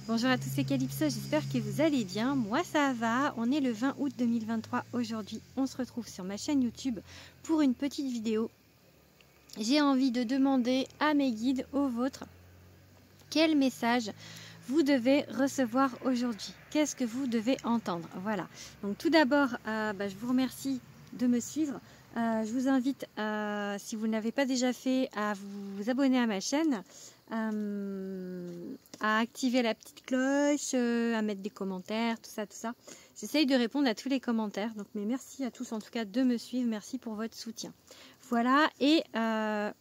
Bonjour à tous, c'est Calypso, j'espère que vous allez bien. Moi ça va, on est le 20 août 2023 aujourd'hui. On se retrouve sur ma chaîne YouTube pour une petite vidéo. J'ai envie de demander à mes guides, aux vôtres, quel message vous devez recevoir aujourd'hui. Qu'est-ce que vous devez entendre? Voilà. Donc tout d'abord, je vous remercie de me suivre. Je vous invite, si vous ne l'avez pas déjà fait, à vous abonner à ma chaîne, à activer la petite cloche, à mettre des commentaires, tout ça. J'essaye de répondre à tous les commentaires. Donc, mais merci à tous en tout cas de me suivre. Merci pour votre soutien. Voilà. Et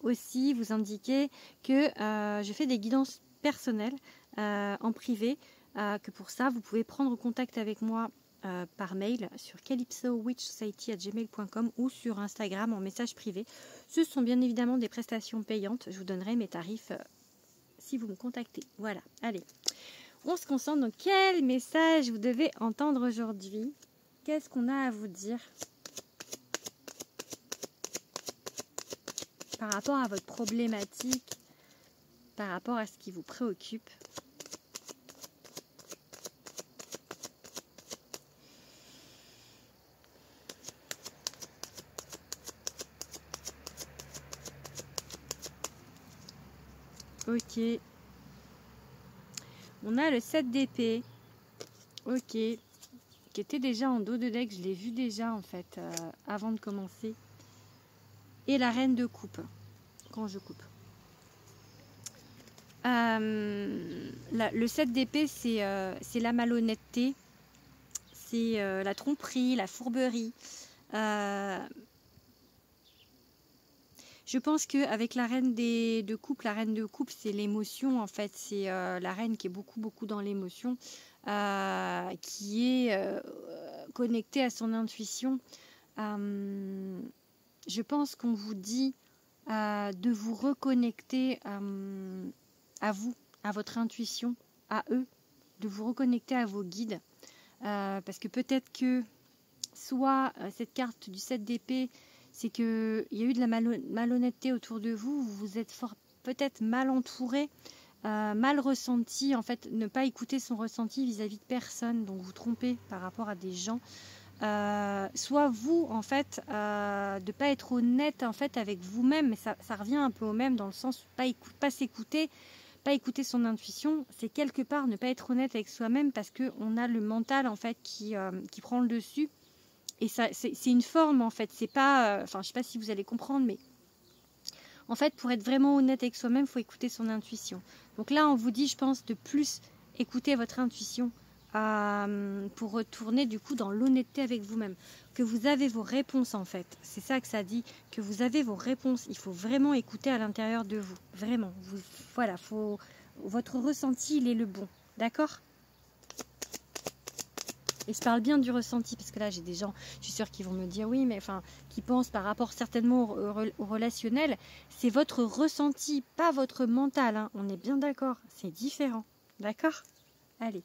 aussi vous indiquer que je fais des guidances personnelles en privé. Que pour ça, vous pouvez prendre contact avec moi par mail sur calypsowitchsociety@gmail.com ou sur Instagram en message privé. Ce sont bien évidemment des prestations payantes. Je vous donnerai mes tarifs si vous me contactez. Voilà, allez. On se concentre. Donc, quel message vous devez entendre aujourd'hui? Qu'est-ce qu'on a à vous dire par rapport à votre problématique, par rapport à ce qui vous préoccupe? Ok. On a le 7 d'épée. Ok. Qui était déjà en dos de deck. Je l'ai vu déjà en fait avant de commencer. Et la reine de coupe. Quand je coupe. Le 7 d'épée, c'est la malhonnêteté. C'est la tromperie, la fourberie. Je pense qu'avec la reine de coupe, c'est l'émotion en fait. C'est la reine qui est beaucoup dans l'émotion, qui est connectée à son intuition. Je pense qu'on vous dit de vous reconnecter à vous, à votre intuition, à eux, de vous reconnecter à vos guides. Parce que peut-être que soit cette carte du 7 d'épée, c'est qu'il y a eu de la malhonnêteté autour de vous, vous êtes peut-être mal entouré, mal ressenti, en fait, ne pas écouter son ressenti vis-à-vis de personne, donc vous trompez par rapport à des gens. Soit vous, en fait, de ne pas être honnête en fait, avec vous-même, mais ça revient un peu au même dans le sens pas s'écouter, pas écouter son intuition, c'est quelque part ne pas être honnête avec soi-même parce qu'on a le mental en fait qui prend le dessus. Et ça, c'est une forme en fait, c'est pas, je sais pas si vous allez comprendre, mais en fait, pour être vraiment honnête avec soi-même, il faut écouter son intuition. Donc là, on vous dit, je pense, de plus écouter votre intuition pour retourner du coup dans l'honnêteté avec vous-même. Que vous avez vos réponses en fait. C'est ça que ça dit, que vous avez vos réponses. Il faut vraiment écouter à l'intérieur de vous. Vraiment. Voilà, votre ressenti, il est le bon. D'accord ? Et je parle bien du ressenti, parce que là, j'ai des gens, je suis sûre, qui vont me dire oui, mais enfin, qui pensent par rapport certainement au relationnel. C'est votre ressenti, pas votre mental. Hein. On est bien d'accord, c'est différent. D'accord ? Allez.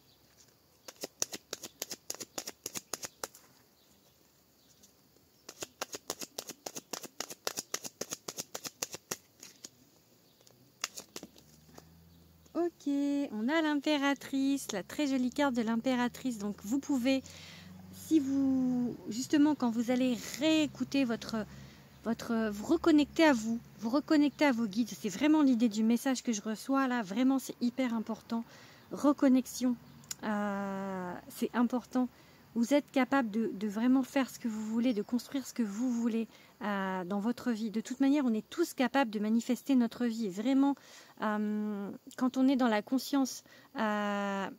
Ok, on a l'impératrice, la très jolie carte de l'impératrice. Donc vous pouvez, si vous, justement, quand vous allez réécouter vous reconnecter à vous reconnecter à vos guides, c'est vraiment l'idée du message que je reçois là, vraiment c'est hyper important. Reconnexion, c'est important. Vous êtes capable de vraiment faire ce que vous voulez, de construire ce que vous voulez dans votre vie. De toute manière, on est tous capables de manifester notre vie. Vraiment, quand on est dans la conscience, on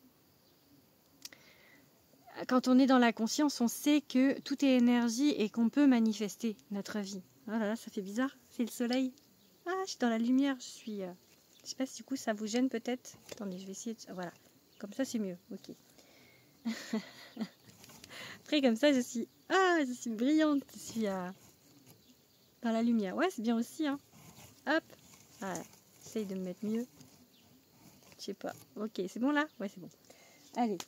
sait que tout est énergie et qu'on peut manifester notre vie. Oh là là, ça fait bizarre, c'est le soleil. Ah, je suis dans la lumière, je suis... je sais pas si du coup ça vous gêne peut-être. Attendez, je vais essayer de... Voilà, comme ça c'est mieux, ok. Après comme ça je suis brillante, je suis dans la lumière. Ouais, c'est bien aussi, hein. Hop, voilà, j'essaye de me mettre mieux. Je sais pas, ok, c'est bon là? Ouais, c'est bon. Allez.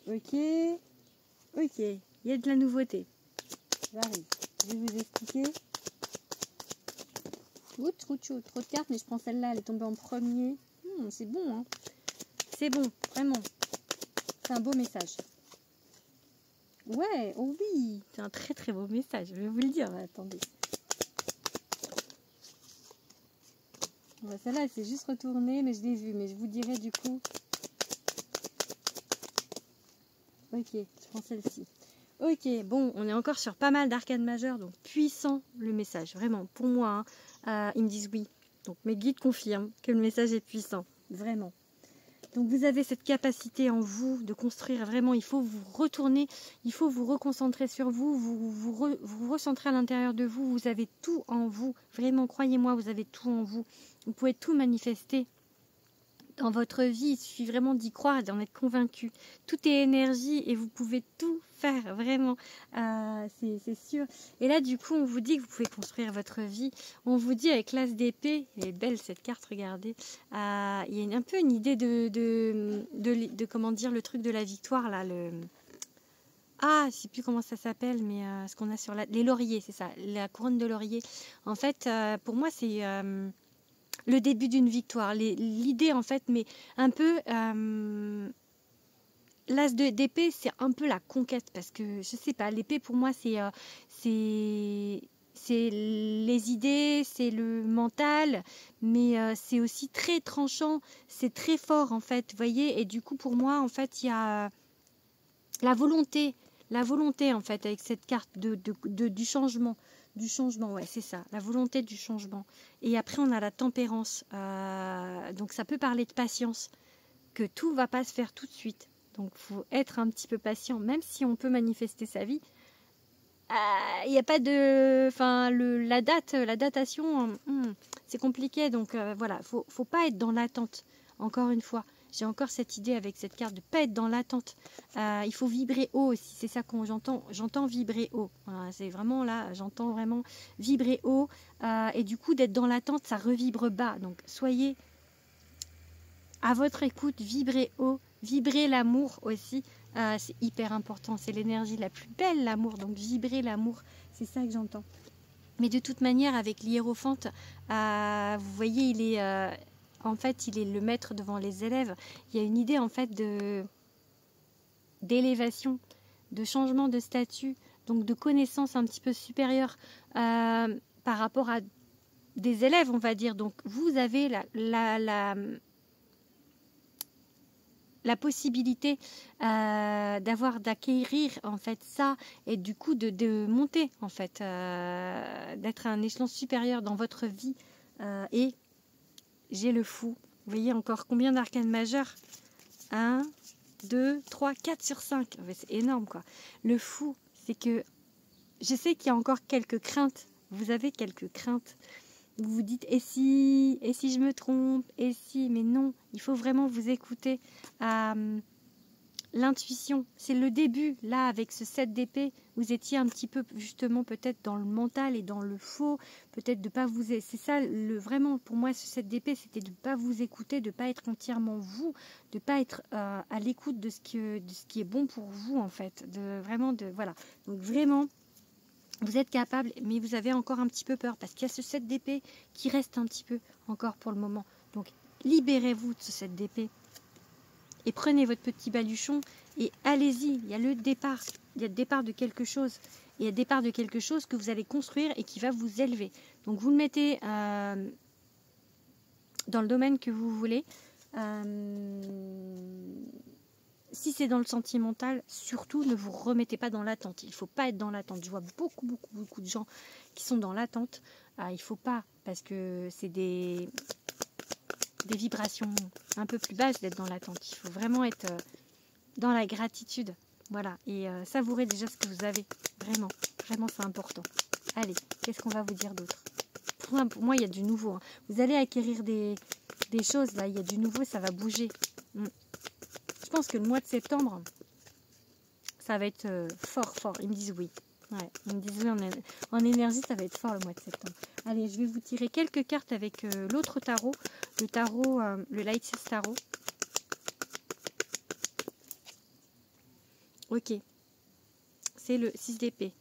Ok, il y a de la nouveauté. J'arrive, je vais vous expliquer. Trop de cartes, mais je prends celle-là, elle est tombée en premier. C'est bon, hein. C'est bon, vraiment. C'est un beau message. Ouais, oh oui, c'est un très très beau message, je vais vous le dire. Attendez. Celle-là, elle s'est juste retournée, mais je l'ai vue. Mais je vous dirai du coup. Ok, je prends celle-ci. Ok, bon, on est encore sur pas mal d'arcades majeures, donc puissant le message. Vraiment, pour moi, hein, ils me disent oui. Donc mes guides confirment que le message est puissant, vraiment. Donc vous avez cette capacité en vous de construire vraiment, il faut vous retourner, il faut vous reconcentrer sur vous, vous recentrer à l'intérieur de vous, vous avez tout en vous, vraiment croyez-moi, vous avez tout en vous, vous pouvez tout manifester dans votre vie, il suffit vraiment d'y croire et d'en être convaincu. Tout est énergie et vous pouvez tout faire, vraiment, c'est sûr. Et là, du coup, on vous dit que vous pouvez construire votre vie. On vous dit avec l'as d'épée, elle est belle cette carte, regardez. Il y a un peu une idée de comment dire, le truc de la victoire, là, je ne sais plus comment ça s'appelle, mais ce qu'on a sur les lauriers, c'est ça, la couronne de laurier. En fait, pour moi, c'est le début d'une victoire. L'idée, en fait, mais un peu... l'as d'épée, c'est un peu la conquête, parce que, je sais pas, l'épée, pour moi, c'est les idées, c'est le mental, mais c'est aussi très tranchant, c'est très fort, en fait, vous voyez, et du coup, pour moi, en fait, il y a la volonté, en fait, avec cette carte du changement. Du changement, ouais, c'est ça, la volonté du changement. Et après, on a la tempérance. Donc, ça peut parler de patience, que tout ne va pas se faire tout de suite. Donc, il faut être un petit peu patient, même si on peut manifester sa vie. Il n'y a pas de... Enfin, la datation, c'est compliqué. Donc, voilà, faut pas être dans l'attente, encore une fois. J'ai encore cette idée avec cette carte de ne pas être dans l'attente. Il faut vibrer haut aussi. C'est ça que j'entends. J'entends vibrer haut. Voilà, c'est vraiment là, j'entends vraiment vibrer haut. Et du coup, d'être dans l'attente, ça revibre bas. Donc, soyez à votre écoute, vibrez haut. Vibrez l'amour aussi. C'est hyper important. C'est l'énergie la plus belle, l'amour. Donc, vibrez l'amour. C'est ça que j'entends. Mais de toute manière, avec l'hiérophante, vous voyez, il est... en fait, il est le maître devant les élèves. Il y a une idée en fait d'élévation, de changement de statut, donc de connaissance un petit peu supérieure par rapport à des élèves, on va dire. Donc vous avez la possibilité d'acquérir en fait ça et du coup de monter en fait, d'être à un échelon supérieur dans votre vie et j'ai le fou. Vous voyez encore combien d'arcanes majeures? 1, 2, 3, 4 sur 5. C'est énorme quoi. Le fou, c'est que je sais qu'il y a encore quelques craintes. Vous avez quelques craintes. Vous vous dites, et si je me trompe? Et si? Mais non, il faut vraiment vous écouter. L'intuition, c'est le début. Là, avec ce 7 d'épée, vous étiez un petit peu justement peut-être dans le mental et dans le faux. Peut-être de pas vous... C'est ça, vraiment, pour moi, ce 7 d'épée, c'était de ne pas vous écouter, de ne pas être entièrement vous, de ne pas être à l'écoute de ce qui est bon pour vous, en fait. Voilà. Donc vraiment, vous êtes capable, mais vous avez encore un petit peu peur parce qu'il y a ce 7 d'épée qui reste un petit peu encore pour le moment. Donc, libérez-vous de ce 7 d'épée. Et prenez votre petit baluchon et allez-y. Il y a le départ. Il y a le départ de quelque chose. Il y a le départ de quelque chose que vous allez construire et qui va vous élever. Donc vous le mettez dans le domaine que vous voulez. Si c'est dans le sentimental, surtout ne vous remettez pas dans l'attente. Il ne faut pas être dans l'attente. Je vois beaucoup de gens qui sont dans l'attente. Il ne faut pas, parce que c'est des vibrations un peu plus basses d'être dans l'attente. Il faut vraiment être dans la gratitude. Voilà. Et savourer déjà ce que vous avez. Vraiment, c'est important. Allez, qu'est-ce qu'on va vous dire d'autre? Pour moi, il y a du nouveau. Hein. Vous allez acquérir des choses. Là, il y a du nouveau, ça va bouger. Je pense que le mois de septembre, ça va être fort. Ils me disent oui. Ouais, ils me disent oui, en énergie, ça va être fort le mois de septembre. Allez, je vais vous tirer quelques cartes avec l'autre tarot, le tarot, le Lighthouse Tarot. Ok, c'est le 6 d'épée.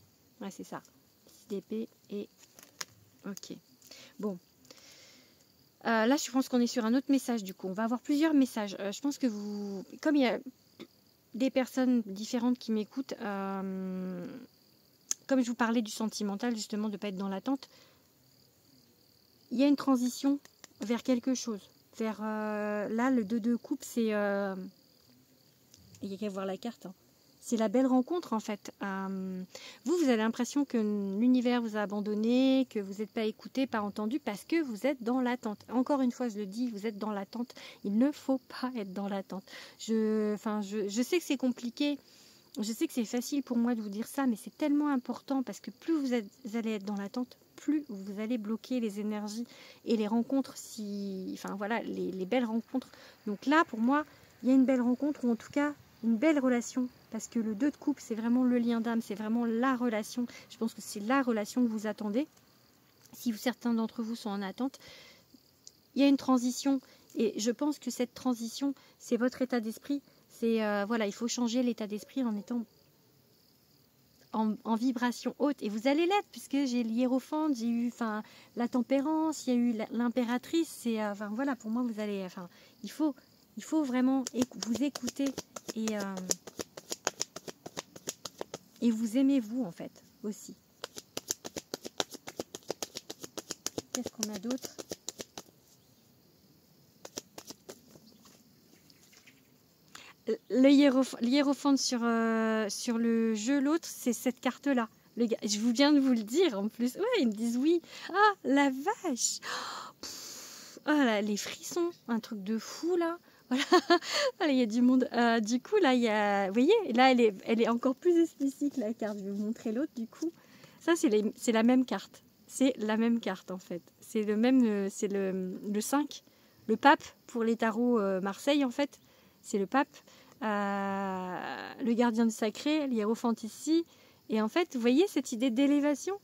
Ouais, c'est ça. 6 d'épée et... Ok. Bon. Là, je pense qu'on est sur un autre message du coup. On va avoir plusieurs messages. Je pense que vous, comme il y a des personnes différentes qui m'écoutent, comme je vous parlais du sentimental, justement, de ne pas être dans l'attente, il y a une transition vers quelque chose. Vers là, le 2 de coupe, c'est... il y a qu'à voir la carte. Hein. C'est la belle rencontre en fait. Vous avez l'impression que l'univers vous a abandonné, que vous n'êtes pas écouté, pas entendu, parce que vous êtes dans l'attente. Encore une fois, je le dis, vous êtes dans l'attente. Il ne faut pas être dans l'attente. Je sais que c'est compliqué. Je sais que c'est facile pour moi de vous dire ça, mais c'est tellement important parce que plus vous allez être dans l'attente, plus vous allez bloquer les énergies et les rencontres, enfin voilà, les belles rencontres. Donc là, pour moi, il y a une belle rencontre, ou en tout cas, une belle relation. Parce que le 2 de coupe, c'est vraiment le lien d'âme, c'est vraiment la relation. Je pense que c'est la relation que vous attendez. Si certains d'entre vous sont en attente, il y a une transition. Et je pense que cette transition, c'est votre état d'esprit. C'est voilà, il faut changer l'état d'esprit en étant en vibration haute. Et vous allez l'être, puisque j'ai l'hiérophante, j'ai eu la tempérance, il y a eu l'impératrice. C'est voilà, pour moi, vous allez... il faut vraiment vous écouter et vous aimez vous, en fait, aussi. Qu'est-ce qu'on a d'autre ? L'hiérophante sur le jeu, l'autre, c'est cette carte-là. Je vous viens de vous le dire, en plus. Ouais, ils me disent oui. Ah, la vache. Oh là, les frissons. Un truc de fou, là. Voilà, il y a du monde. Du coup, là, il y a... Vous voyez, là, elle est encore plus explicite, la carte. Je vais vous montrer l'autre, du coup. Ça, c'est la même carte. C'est la même carte, en fait. C'est le même... c'est le 5. Le pape, pour les tarots Marseille, en fait. C'est le pape. Le gardien du sacré, l'hiérophante ici. Et en fait, vous voyez cette idée d'élévation.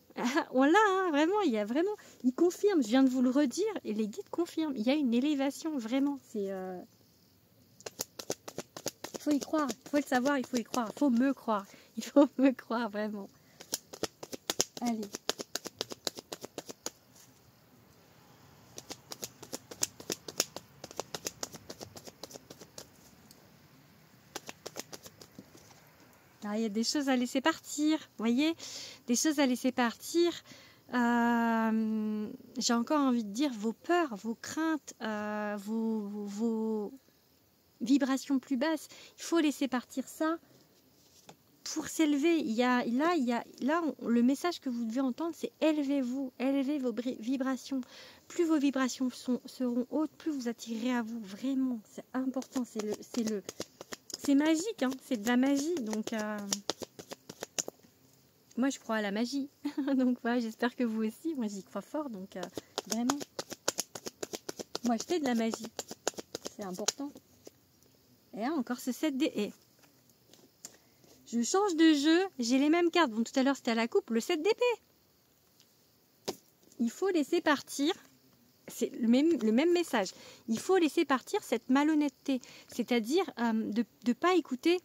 On l'a, hein, vraiment, il confirme, je viens de vous le redire, et les guides confirment, il y a une élévation, vraiment. Il faut y croire, il faut le savoir, il faut y croire, il faut me croire, vraiment. Allez. Alors, il y a des choses à laisser partir, vous voyez, des choses à laisser partir. J'ai encore envie de dire vos peurs, vos craintes, vos vibrations plus basses. Il faut laisser partir ça pour s'élever. Le message que vous devez entendre, c'est élevez-vous, élevez vos vibrations. Plus vos vibrations seront hautes, plus vous attirerez à vous. Vraiment, c'est important. C'est magique, hein, c'est de la magie. Donc, moi, je crois à la magie. Donc, voilà, j'espère que vous aussi. Moi, j'y crois fort. Donc, vraiment. Moi, je fais de la magie. C'est important. Et là, encore ce 7D. Et je change de jeu. J'ai les mêmes cartes. Bon, tout à l'heure, c'était à la coupe. Le 7 d'épée. Il faut laisser partir. C'est le même message. Il faut laisser partir cette malhonnêteté. C'est-à-dire de ne pas écouter.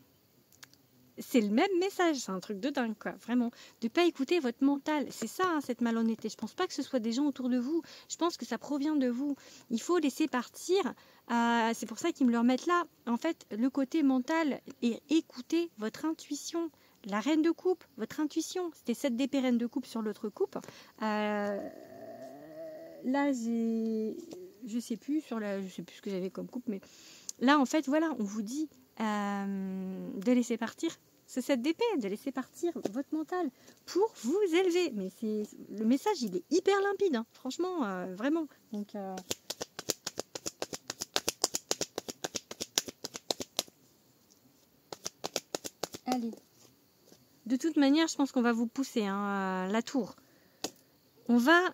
C'est le même message. C'est un truc de dingue, quoi. Vraiment. De ne pas écouter votre mental. C'est ça, hein, cette malhonnêteté. Je ne pense pas que ce soit des gens autour de vous. Je pense que ça provient de vous. Il faut laisser partir. C'est pour ça qu'ils me le remettent là. En fait, le côté mental et écouter votre intuition. La reine de coupe, votre intuition. C'était 7 d'épée reine de coupe sur l'autre coupe. Là, je sais plus ce que j'avais comme coupe, mais là, en fait, voilà, on vous dit de laisser partir ce 7 d'épée, de laisser partir votre mental pour vous élever. Mais le message, il est hyper limpide, hein, franchement, vraiment. Donc, allez. De toute manière, je pense qu'on va vous pousser, hein, la tour.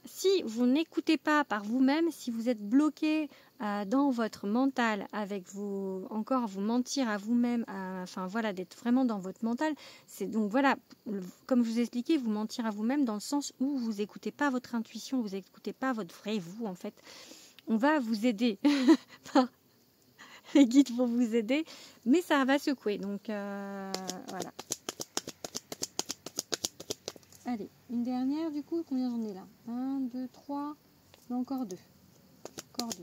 Si vous n'écoutez pas par vous-même, si vous êtes bloqué dans votre mental avec vous mentir à vous-même, voilà, d'être vraiment dans votre mental, c'est donc voilà, comme je vous ai expliqué, vous mentir à vous-même dans le sens où vous n'écoutez pas votre intuition, vous n'écoutez pas votre vrai vous en fait. On va vous aider, les guides vont vous aider, mais ça va secouer, donc voilà. Allez, une dernière du coup, combien j'en ai là? 1, 2, 3, encore 2. corde.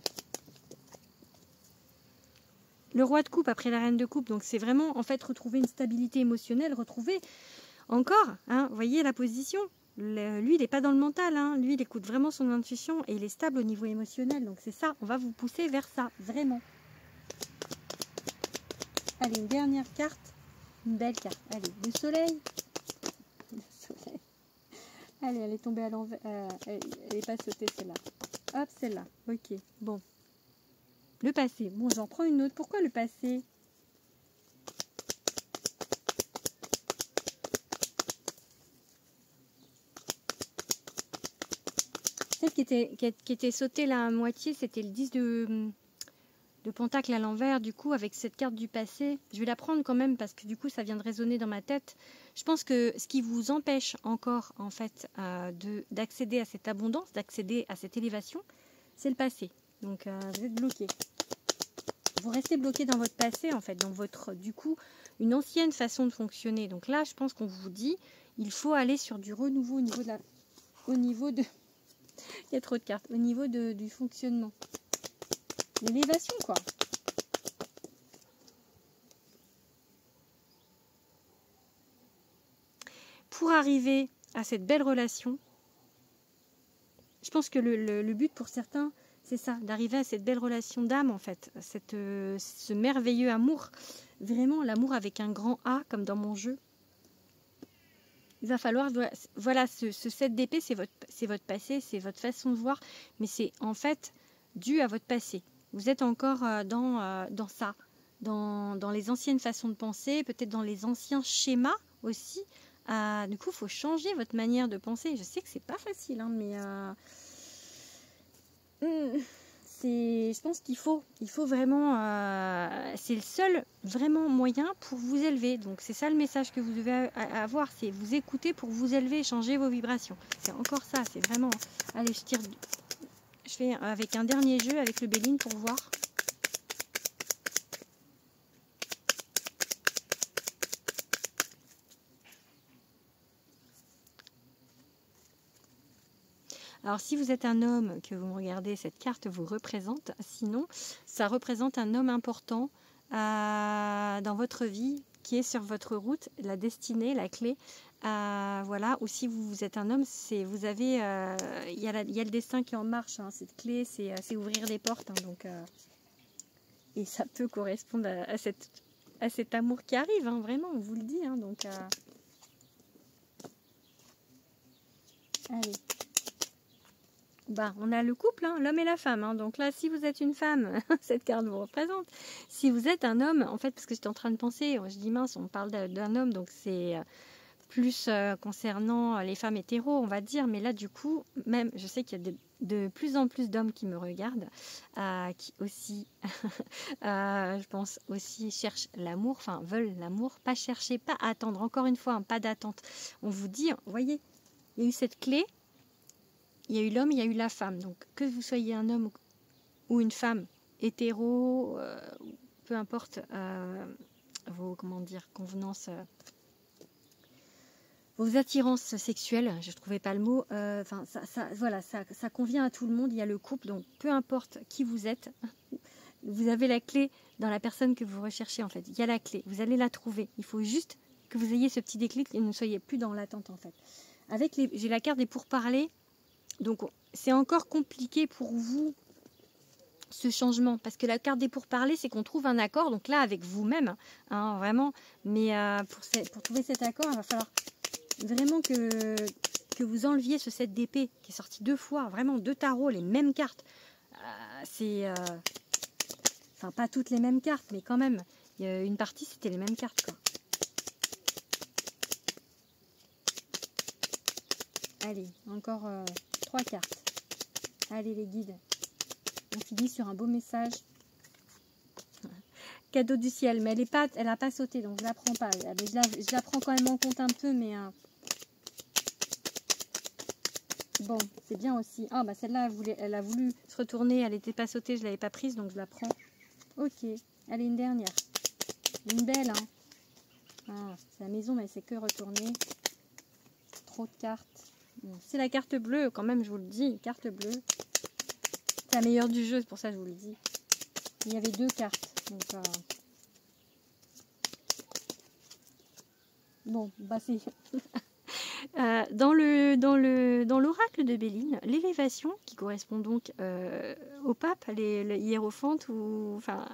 Le roi de coupe après la reine de coupe, donc c'est vraiment en fait retrouver une stabilité émotionnelle, retrouver encore, hein, vous voyez la position. Lui, il n'est pas dans le mental, hein. Lui, il écoute vraiment son intuition et il est stable au niveau émotionnel. Donc c'est ça, on va vous pousser vers ça, vraiment. Allez, une dernière carte, une belle carte. Allez, le soleil. Le soleil. Allez, elle est tombée à l'envers. Elle n'est pas sautée celle-là. Hop, celle-là. Ok, bon. Le passé. Bon, j'en prends une autre. Pourquoi le passé ? Celle qui était sautée là à moitié, c'était le 10 de pentacle à l'envers. Du coup, avec cette carte du passé, je vais la prendre quand même parce que du coup, ça vient de résonner dans ma tête. Je pense que ce qui vous empêche encore, en fait, d'accéder à cette abondance, d'accéder à cette élévation, c'est le passé. Donc, vous êtes bloqué. Vous restez bloqué dans votre passé, en fait, dans votre, du coup, une ancienne façon de fonctionner. Donc là, je pense qu'on vous dit, il faut aller sur du renouveau au niveau de il y a trop de cartes. Au niveau du fonctionnement. L'élévation, quoi. Pour arriver à cette belle relation, je pense que le but pour certains, c'est ça, d'arriver à cette belle relation d'âme, en fait. Ce merveilleux amour. Vraiment, l'amour avec un grand A, comme dans mon jeu. Il va falloir, voilà, ce 7 d'épée, c'est votre passé, c'est votre façon de voir, mais c'est en fait dû à votre passé. Vous êtes encore dans ça, dans les anciennes façons de penser, peut-être dans les anciens schémas aussi. Du coup, il faut changer votre manière de penser. Je sais que c'est pas facile, hein, mais je pense qu'il faut vraiment, c'est le seul vraiment moyen pour vous élever. Donc c'est ça le message que vous devez avoir, c'est vous écouter pour vous élever et changer vos vibrations. C'est encore ça, c'est vraiment... Allez, je fais avec un dernier jeu avec le Béline pour voir. Alors si vous êtes un homme, que vous me regardez, cette carte vous représente. Sinon, ça représente un homme important dans votre vie, qui est sur votre route, la destinée, la clé. Voilà. Ou si vous êtes un homme, vous avez, il y a le destin qui est en marche. Hein. Cette clé, c'est ouvrir des portes. Hein, donc, et ça peut correspondre à cet amour qui arrive. Hein, vraiment, on vous le dit. Hein, donc, allez. Bah, on a le couple, hein, l'homme et la femme. Hein. Donc là, si vous êtes une femme, cette carte vous représente. Si vous êtes un homme, en fait, parce que j'étais en train de penser, je dis mince, on parle d'un homme, donc c'est plus concernant les femmes hétéros, on va dire. Mais là, du coup, même, je sais qu'il y a de plus en plus d'hommes qui me regardent, qui aussi, je pense aussi, cherchent l'amour, enfin, veulent l'amour, pas chercher, pas attendre. Encore une fois, hein, pas d'attente. On vous dit, vous voyez, il y a eu cette clé. Il y a eu l'homme, il y a eu la femme. Donc, que vous soyez un homme ou une femme, hétéro, peu importe vos convenances, vos attirances sexuelles, je ne trouvais pas le mot. Voilà, ça convient à tout le monde. Il y a le couple, donc peu importe qui vous êtes, vous avez la clé dans la personne que vous recherchez en fait. Il y a la clé, vous allez la trouver. Il faut juste que vous ayez ce petit déclic et ne soyez plus dans l'attente en fait. J'ai la carte des pourparlers. Donc, c'est encore compliqué pour vous, ce changement. Parce que la carte des pourparlers, c'est qu'on trouve un accord. Donc là, avec vous-même, hein, vraiment. Mais pour trouver cet accord, il va falloir vraiment que vous enleviez ce 7 d'épée qui est sorti 2 fois. Vraiment, 2 tarots, les mêmes cartes. Enfin, pas toutes les mêmes cartes, mais quand même. Il y a une partie, c'était les mêmes cartes, quoi. Allez, encore 3 cartes. Allez les guides. On finit sur un beau message. Cadeau du ciel. Mais elle n'a pas sauté, donc je la prends pas. Je la prends quand même en compte un peu, mais... Bon, c'est bien aussi. Ah, bah celle-là, elle a voulu se retourner. Elle n'était pas sautée, je ne l'avais pas prise, donc je la prends. Ok. Allez, une dernière. Une belle, hein. Ah, c'est la maison, mais c'est que retourner. Trop de cartes. Bon, c'est la carte bleue, quand même, je vous le dis. Carte bleue. C'est la meilleure du jeu, c'est pour ça que je vous le dis. Il y avait 2 cartes. Donc, bon, bah c'est... dans l'oracle de Béline, l'élévation, qui correspond donc au pape, les hiérophante, ou enfin...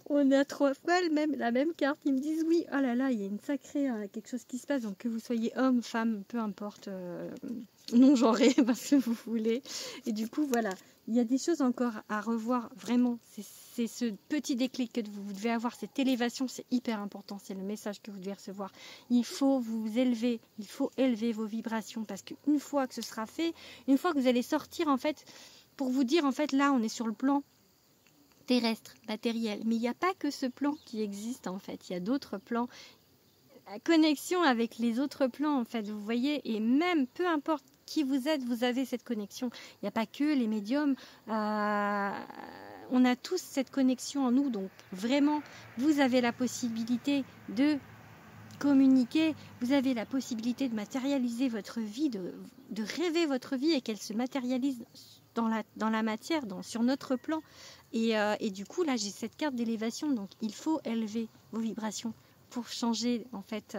On a 3 fois la même carte. Ils me disent oui, oh là là, il y a une sacrée quelque chose qui se passe. Donc que vous soyez homme, femme, peu importe, non genré, parce que vous voulez. Et du coup, voilà, il y a des choses encore à revoir. Vraiment, c'est ce petit déclic que vous devez avoir, cette élévation, c'est hyper important. C'est le message que vous devez recevoir. Il faut vous élever, il faut élever vos vibrations, parce qu'une fois que ce sera fait, une fois que vous allez sortir, en fait, pour vous dire, en fait, là, on est sur le plan terrestre, matériel. Mais il n'y a pas que ce plan qui existe en fait. Il y a d'autres plans. La connexion avec les autres plans en fait, vous voyez. Et même, peu importe qui vous êtes, vous avez cette connexion. Il n'y a pas que les médiums. On a tous cette connexion en nous. Donc vraiment, vous avez la possibilité de communiquer. Vous avez la possibilité de matérialiser votre vie, de rêver votre vie et qu'elle se matérialise dans la matière, sur notre plan. Et du coup, là, j'ai cette carte d'élévation. Donc, il faut élever vos vibrations pour changer, en fait,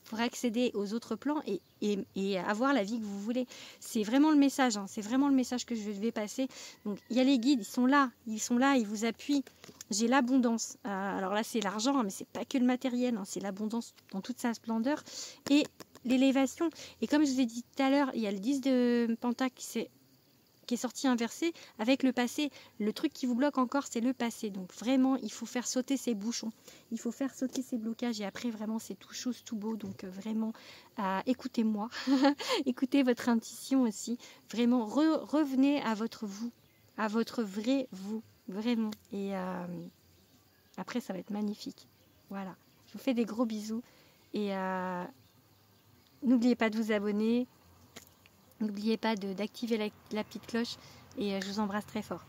pour accéder aux autres plans et avoir la vie que vous voulez. C'est vraiment le message. C'est vraiment le message que je vais passer. Donc, il y a les guides, ils sont là, ils vous appuient. J'ai l'abondance. Alors là, c'est l'argent, mais c'est pas que le matériel. C'est l'abondance dans toute sa splendeur. Et l'élévation. Et comme je vous ai dit tout à l'heure, il y a le 10 de Pentacle qui est sorti inversé avec le passé. Le truc qui vous bloque encore, c'est le passé. Donc vraiment, il faut faire sauter ces bouchons. Il faut faire sauter ces blocages. Et après, vraiment, c'est tout chose, tout beau. Donc vraiment, écoutez-moi. Écoutez votre intuition aussi. Vraiment, revenez à votre vous. À votre vrai vous. Vraiment. Et après, ça va être magnifique. Voilà. Je vous fais des gros bisous. Et n'oubliez pas de vous abonner. N'oubliez pas d'activer la petite cloche et je vous embrasse très fort.